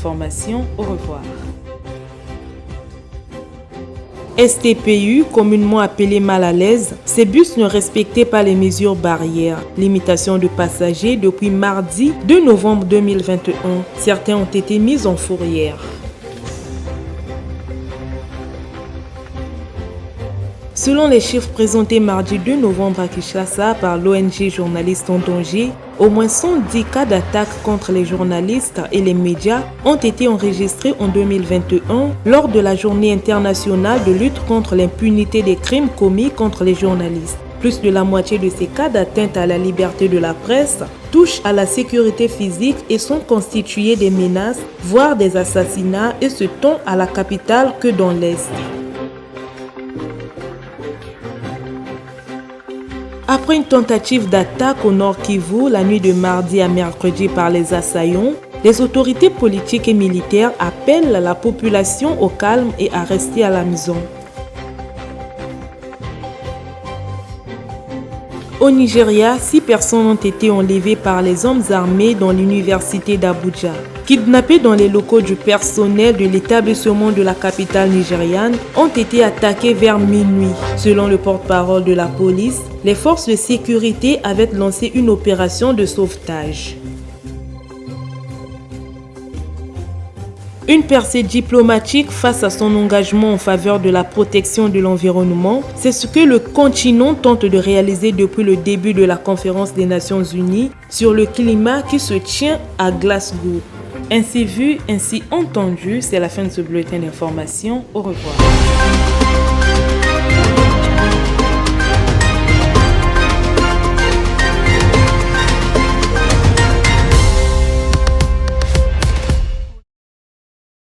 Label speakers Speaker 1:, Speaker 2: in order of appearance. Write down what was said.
Speaker 1: d'information. Au revoir. STPU, communément appelé mal à l'aise, ces bus ne respectaient pas les mesures barrières. Limitation de passagers depuis mardi 2 novembre 2021. Certains ont été mis en fourrière. Selon les chiffres présentés mardi 2 novembre à Kinshasa par l'ONG Journalistes en danger, au moins 110 cas d'attaque contre les journalistes et les médias ont été enregistrés en 2021 lors de la journée internationale de lutte contre l'impunité des crimes commis contre les journalistes. Plus de la moitié de ces cas d'atteinte à la liberté de la presse touchent à la sécurité physique et sont constitués des menaces, voire des assassinats, et ce tant à la capitale que dans l'Est. Après une tentative d'attaque au Nord Kivu la nuit de mardi à mercredi par les assaillants, les autorités politiques et militaires appellent la population au calme et à rester à la maison. Au Nigeria, 6 personnes ont été enlevées par les hommes armés dans l'université d'Abuja. Kidnappés dans les locaux du personnel de l'établissement de la capitale nigériane, ont été attaqués vers minuit. Selon le porte-parole de la police, les forces de sécurité avaient lancé une opération de sauvetage. Une percée diplomatique face à son engagement en faveur de la protection de l'environnement, c'est ce que le continent tente de réaliser depuis le début de la conférence des Nations Unies sur le climat qui se tient à Glasgow. Ainsi vu, ainsi entendu, c'est la fin de ce bulletin d'information. Au revoir.